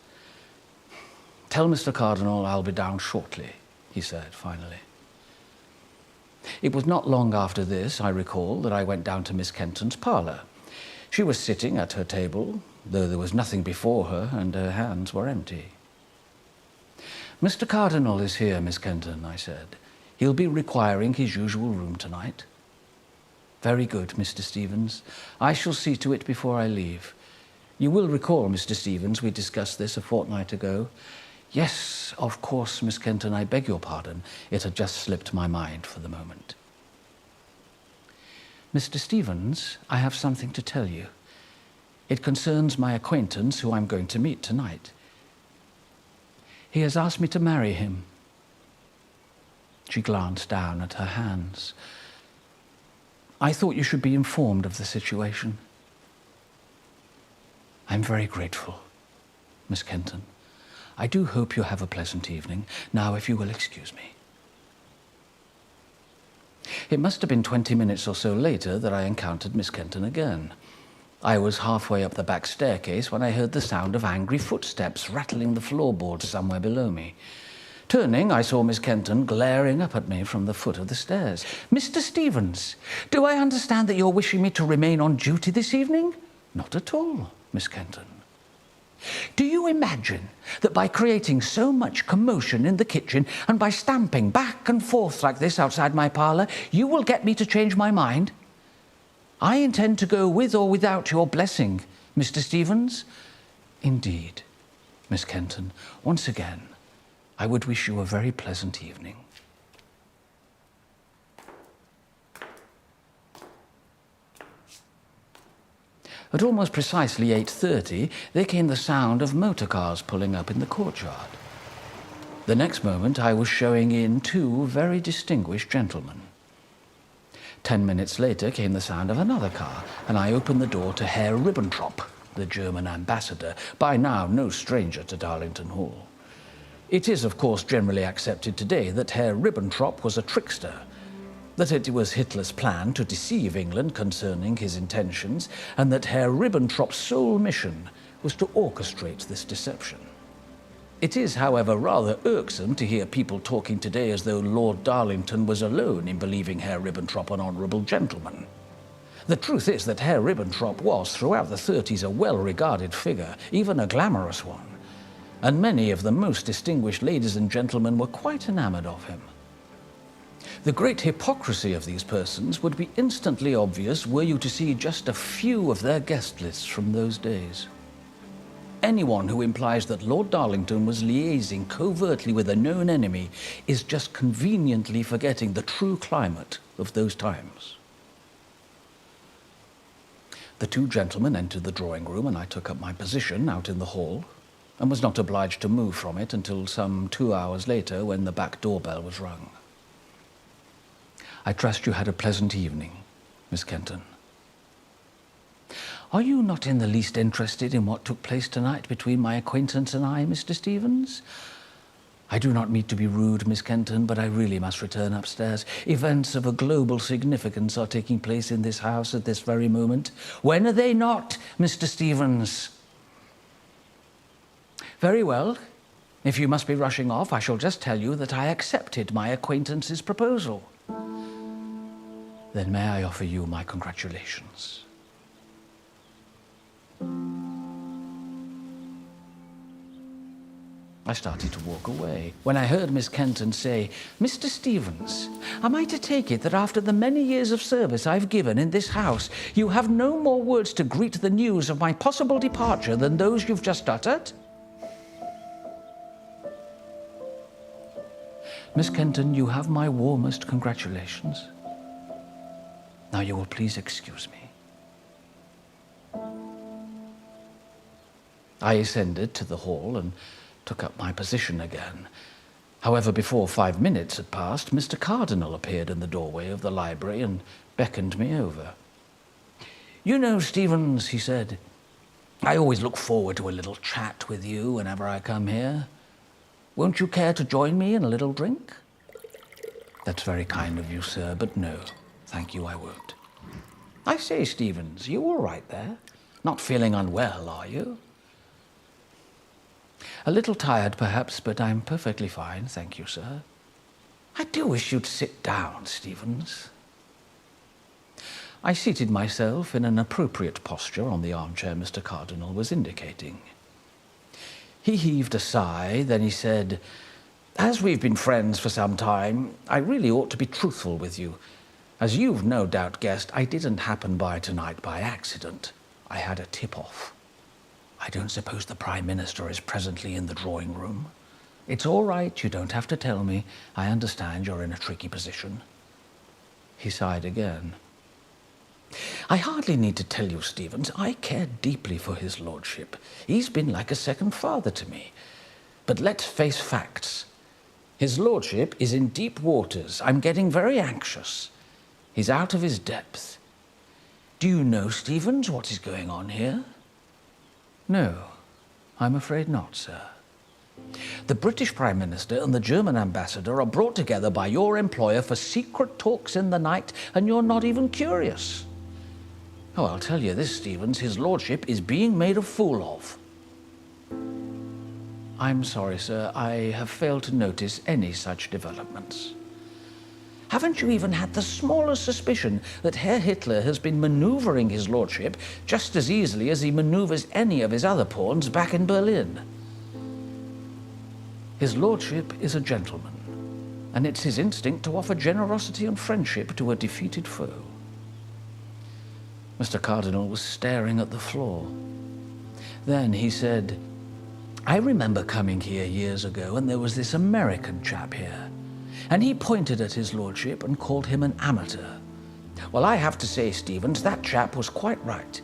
"Tell Mr. Cardinal I'll be down shortly," he said finally. It was not long after this, I recall, that I went down to Miss Kenton's parlour. She was sitting at her table, though there was nothing before her and her hands were empty. "Mr. Cardinal is here, Miss Kenton," I said. "He'll be requiring his usual room tonight." "Very good, Mr. Stevens. I shall see to it before I leave. You will recall, Mr. Stevens, we discussed this a fortnight ago." "Yes, of course, Miss Kenton, I beg your pardon. It had just slipped my mind for the moment." "Mr. Stevens, I have something to tell you. It concerns my acquaintance who I'm going to meet tonight. He has asked me to marry him." She glanced down at her hands. "I thought you should be informed of the situation." "I'm very grateful, Miss Kenton. I do hope you have a pleasant evening. Now, if you will excuse me." It must have been 20 minutes or so later that I encountered Miss Kenton again. I was halfway up the back staircase when I heard the sound of angry footsteps rattling the floorboards somewhere below me. Turning, I saw Miss Kenton glaring up at me from the foot of the stairs. "Mr. Stevens, do I understand that you're wishing me to remain on duty this evening?" "Not at all, Miss Kenton." "Do you imagine that by creating so much commotion in the kitchen and by stamping back and forth like this outside my parlour, you will get me to change my mind? I intend to go with or without your blessing, Mr. Stevens." "Indeed, Miss Kenton, once again, I would wish you a very pleasant evening." At almost precisely 8:30, there came the sound of motor cars pulling up in the courtyard. The next moment, I was showing in two very distinguished gentlemen. 10 minutes later came the sound of another car, and I opened the door to Herr Ribbentrop, the German ambassador, by now no stranger to Darlington Hall. It is, of course, generally accepted today that Herr Ribbentrop was a trickster, that it was Hitler's plan to deceive England concerning his intentions, and that Herr Ribbentrop's sole mission was to orchestrate this deception. It is, however, rather irksome to hear people talking today as though Lord Darlington was alone in believing Herr Ribbentrop an honourable gentleman. The truth is that Herr Ribbentrop was, throughout the 30s, a well-regarded figure, even a glamorous one, and many of the most distinguished ladies and gentlemen were quite enamoured of him. The great hypocrisy of these persons would be instantly obvious were you to see just a few of their guest lists from those days. Anyone who implies that Lord Darlington was liaising covertly with a known enemy is just conveniently forgetting the true climate of those times. The two gentlemen entered the drawing room, and I took up my position out in the hall, and was not obliged to move from it until some 2 hours later, when the back doorbell was rung. "I trust you had a pleasant evening, Miss Kenton. Are you not in the least interested in what took place tonight between my acquaintance and I, Mr. Stevens? I do not mean to be rude, Miss Kenton, but I really must return upstairs. Events of a global significance are taking place in this house at this very moment." "When are they not, Mr. Stevens?" "Very well. If you must be rushing off, I shall just tell you that I accepted my acquaintance's proposal." "Then may I offer you my congratulations?" I started to walk away when I heard Miss Kenton say, "Mr. Stevens, am I to take it that after the many years of service I've given in this house, you have no more words to greet the news of my possible departure than those you've just uttered?" "Miss Kenton, you have my warmest congratulations. Now you will please excuse me." I ascended to the hall and took up my position again. However, before 5 minutes had passed, Mr. Cardinal appeared in the doorway of the library and beckoned me over. "You know, Stevens," he said, "I always look forward to a little chat with you whenever I come here. Won't you care to join me in a little drink?" "That's very kind of you, sir, but no, thank you, I won't." "I say, Stevens, you all right there? Not feeling unwell, are you?" "A little tired, perhaps, but I'm perfectly fine, thank you, sir." "I do wish you'd sit down, Stevens." I seated myself in an appropriate posture on the armchair Mr. Cardinal was indicating. He heaved a sigh, then he said, "As we've been friends for some time, I really ought to be truthful with you. As you've no doubt guessed, I didn't happen by tonight by accident. I had a tip-off. I don't suppose the Prime Minister is presently in the drawing room. It's all right, you don't have to tell me. I understand you're in a tricky position." He sighed again. "I hardly need to tell you, Stevens, I care deeply for his lordship. He's been like a second father to me. But let's face facts. His lordship is in deep waters. I'm getting very anxious. He's out of his depth. Do you know, Stevens, what is going on here?" "No, I'm afraid not, sir." "The British Prime Minister and the German Ambassador are brought together by your employer for secret talks in the night, and you're not even curious. Oh, I'll tell you this, Stevens, his lordship is being made a fool of." "I'm sorry, sir, I have failed to notice any such developments." "Haven't you even had the smallest suspicion that Herr Hitler has been maneuvering his lordship just as easily as he maneuvers any of his other pawns back in Berlin? His lordship is a gentleman, and it's his instinct to offer generosity and friendship to a defeated foe." Mr. Cardinal was staring at the floor. Then he said, "I remember coming here years ago, and there was this American chap here. And he pointed at his lordship and called him an amateur. Well, I have to say, Stevens, that chap was quite right.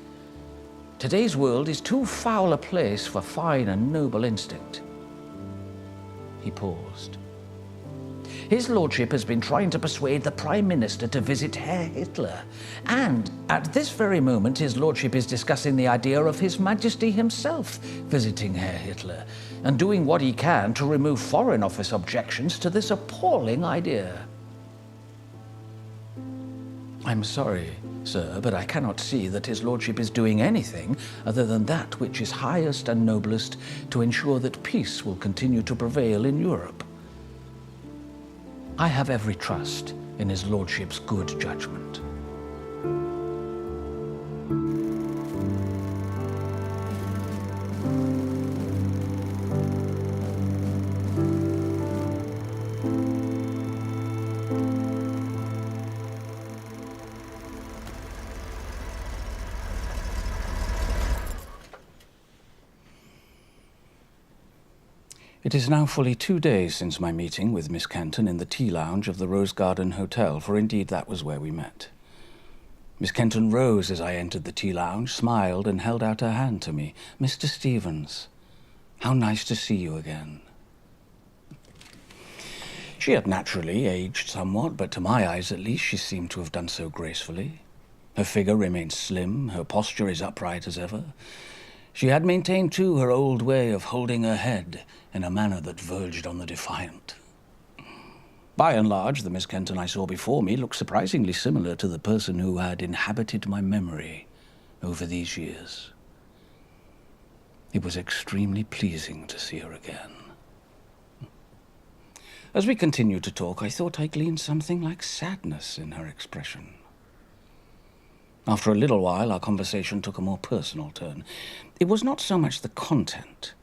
Today's world is too foul a place for fine and noble instinct." He paused. "His lordship has been trying to persuade the Prime Minister to visit Herr Hitler, and at this very moment his lordship is discussing the idea of His Majesty himself visiting Herr Hitler, and doing what he can to remove Foreign Office objections to this appalling idea." "I'm sorry," sir, but I cannot see that his lordship is doing anything other than that which is highest and noblest to ensure that peace will continue to prevail in Europe. I have every trust in his lordship's good judgment. It is now fully 2 days since my meeting with Miss Kenton in the tea lounge of the Rose Garden Hotel, for indeed that was where we met. Miss Kenton rose as I entered the tea lounge, smiled, and held out her hand to me. "Mr. Stevens, how nice to see you again." She had naturally aged somewhat, but to my eyes at least she seemed to have done so gracefully. Her figure remained slim, her posture as upright as ever. She had maintained, too, her old way of holding her head in a manner that verged on the defiant. By and large, the Miss Kenton I saw before me looked surprisingly similar to the person who had inhabited my memory over these years. It was extremely pleasing to see her again. As we continued to talk, I thought I gleaned something like sadness in her expression. After a little while, our conversation took a more personal turn. It was not so much the content.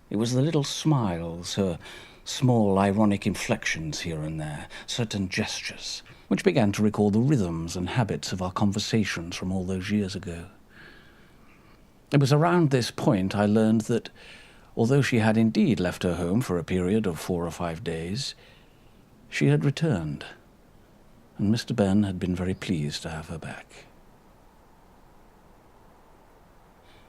It was the little smiles, her small ironic inflections here and there, certain gestures, which began to recall the rhythms and habits of our conversations from all those years ago. It was around this point I learned that, although she had indeed left her home for a period of 4 or 5 days, she had returned, and Mr. Ben had been very pleased to have her back.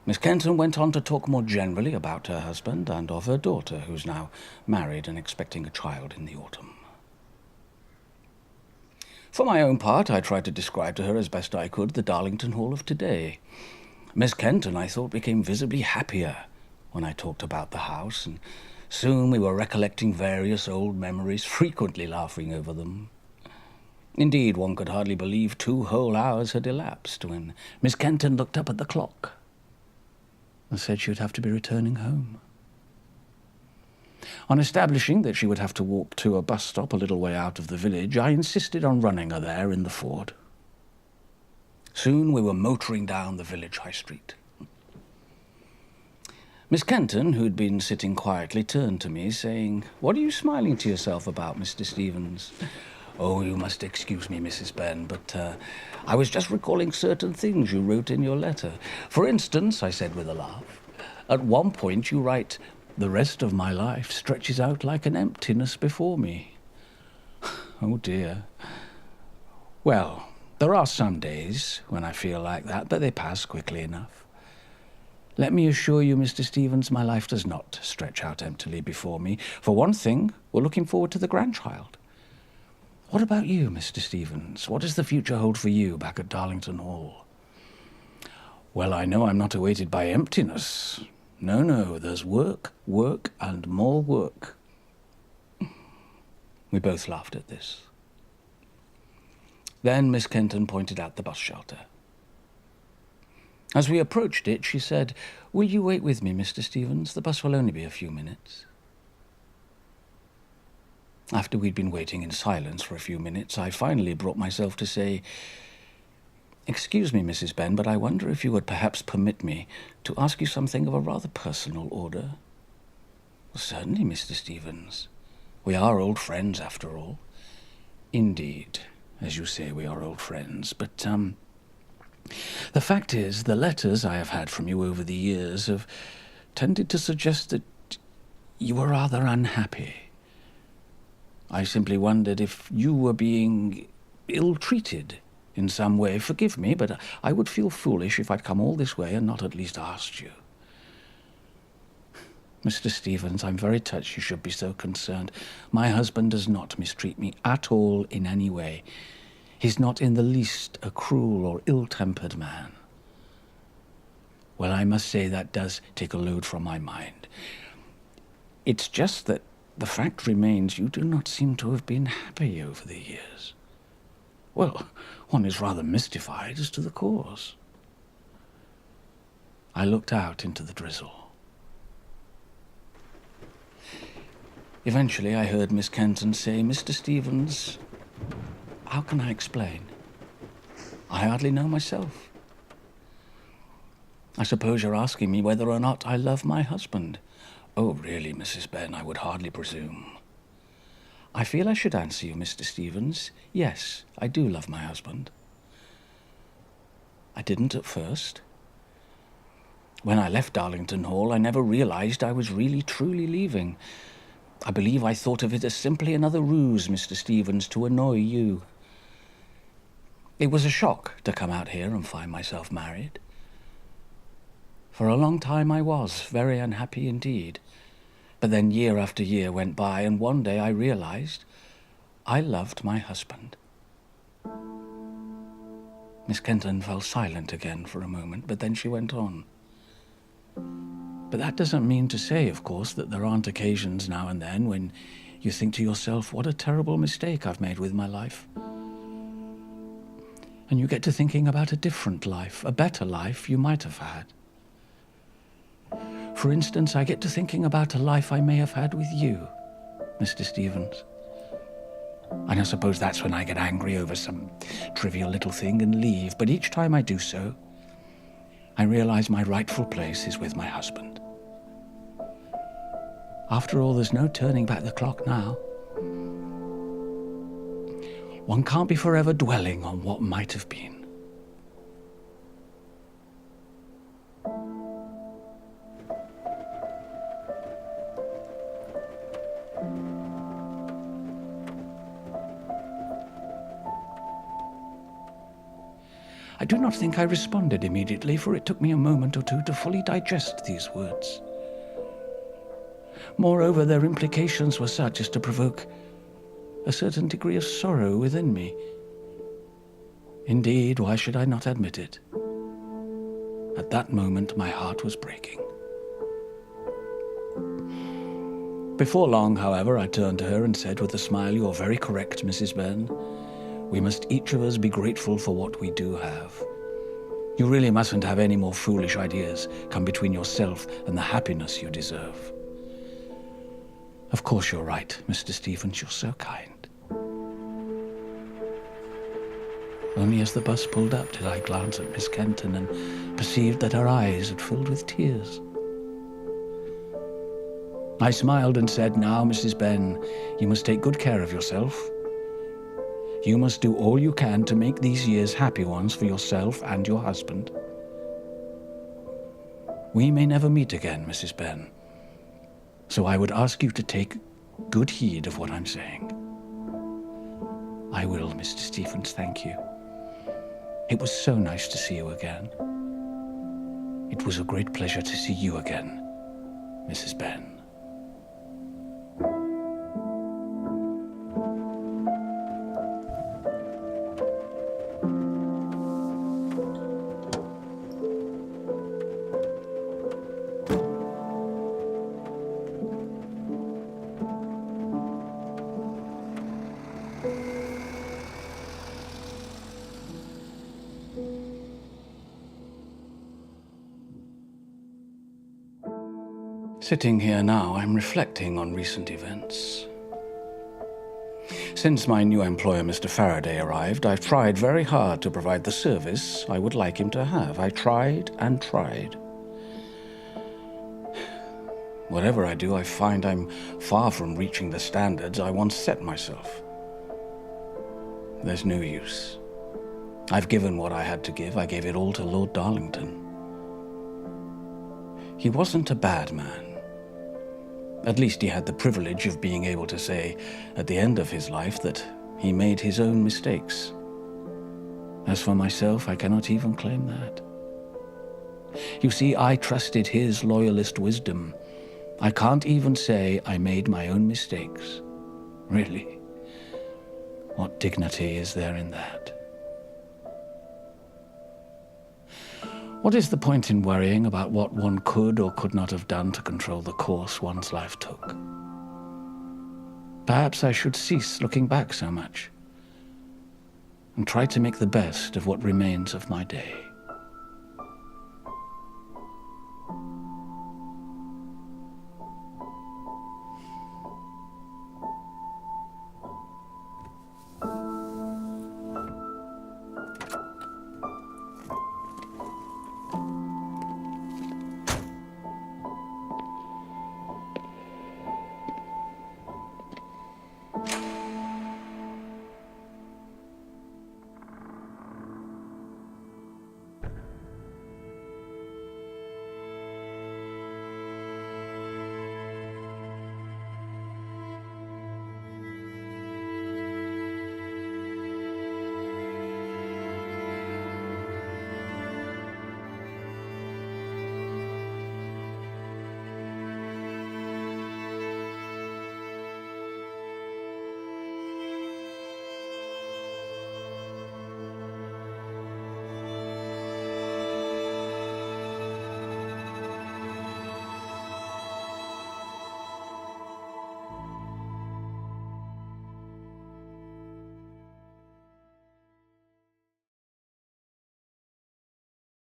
Miss Kenton went on to talk more generally about her husband and of her daughter, who's now married and expecting a child in the autumn. For my own part, I tried to describe to her as best I could the Darlington Hall of today. Miss Kenton, I thought, became visibly happier when I talked about the house, and soon we were recollecting various old memories, frequently laughing over them. Indeed, one could hardly believe 2 whole hours had elapsed when Miss Kenton looked up at the clock and said she would have to be returning home. On establishing that she would have to walk to a bus stop a little way out of the village, I insisted on running her there in the Ford. Soon we were motoring down the village high street. Miss Kenton, who'd been sitting quietly, turned to me, saying, "What are you smiling to yourself about, Mr. Stevens?" "Oh, you must excuse me, Mrs. Ben, but I was just recalling certain things you wrote in your letter. For instance," I said with a laugh, "at one point you write, 'The rest of my life stretches out like an emptiness before me.'" Oh dear. Well, there are some days when I feel like that, but they pass quickly enough. Let me assure you, Mr. Stevens, my life does not stretch out emptily before me. For one thing, we're looking forward to the grandchild. What about you, Mr. Stevens? What does the future hold for you back at Darlington Hall? Well, I know I'm not awaited by emptiness. No, there's work, and more work. We both laughed at this. Then Miss Kenton pointed out the bus shelter. As we approached it, she said, "Will you wait with me, Mr. Stevens? The bus will only be a few minutes." After we'd been waiting in silence for a few minutes, I finally brought myself to say, "Excuse me, Mrs. Ben, but I wonder if you would perhaps permit me to ask you something of a rather personal order." "Certainly, Mr. Stevens. We are old friends, after all." "Indeed, as you say, we are old friends, but, the fact is, the letters I have had from you over the years have tended to suggest that you were rather unhappy. I simply wondered if you were being ill-treated in some way. Forgive me, but I would feel foolish if I'd come all this way and not at least asked you." "Mr. Stevens, I'm very touched you should be so concerned. My husband does not mistreat me at all in any way. He's not in the least a cruel or ill-tempered man." "Well, I must say that does take a load from my mind. It's just that the fact remains you do not seem to have been happy over the years." Well, one is rather mystified as to the cause. I looked out into the drizzle. Eventually, I heard Miss Kenton say, "Mr. Stevens, how can I explain? I hardly know myself. I suppose you're asking me whether or not I love my husband." "Oh, really, Mrs. Benn, I would hardly presume." "I feel I should answer you, Mr. Stevens. Yes, I do love my husband. I didn't at first. When I left Darlington Hall, I never realized I was really truly leaving. I believe I thought of it as simply another ruse, Mr. Stevens, to annoy you. It was a shock to come out here and find myself married. For a long time I was very unhappy indeed. But then year after year went by, and one day I realized I loved my husband." Miss Kenton fell silent again for a moment, but then she went on. "But that doesn't mean to say, of course, that there aren't occasions now and then when you think to yourself, what a terrible mistake I've made with my life. And you get to thinking about a different life, a better life you might have had. For instance, I get to thinking about a life I may have had with you, Mr. Stevens. And I suppose that's when I get angry over some trivial little thing and leave, but each time I do so, I realize my rightful place is with my husband. After all, there's no turning back the clock now. One can't be forever dwelling on what might have been." I do not think I responded immediately, for it took me a moment or two to fully digest these words. Moreover, their implications were such as to provoke a certain degree of sorrow within me. Indeed, why should I not admit it? At that moment, my heart was breaking. Before long, however, I turned to her and said with a smile, "You're very correct, Mrs. Benn. We must each of us be grateful for what we do have. You really mustn't have any more foolish ideas come between yourself and the happiness you deserve." "Of course you're right, Mr. Stevens, you're so kind." Only as the bus pulled up did I glance at Miss Kenton and perceived that her eyes had filled with tears. I smiled and said, "Now, Mrs. Benn, you must take good care of yourself. You must do all you can to make these years happy ones for yourself and your husband. We may never meet again, Mrs. Benn, so I would ask you to take good heed of what I'm saying." "I will, Mr. Stevens, thank you. It was so nice to see you again." "It was a great pleasure to see you again, Mrs. Benn." Sitting here now, I'm reflecting on recent events. Since my new employer, Mr. Faraday, arrived, I've tried very hard to provide the service I would like him to have. I tried and tried. Whatever I do, I find I'm far from reaching the standards I once set myself. There's no use. I've given what I had to give. I gave it all to Lord Darlington. He wasn't a bad man. At least he had the privilege of being able to say at the end of his life that he made his own mistakes. As for myself, I cannot even claim that. You see, I trusted his loyalist wisdom. I can't even say I made my own mistakes. Really, what dignity is there in that? What is the point in worrying about what one could or could not have done to control the course one's life took? Perhaps I should cease looking back so much and try to make the best of what remains of my day.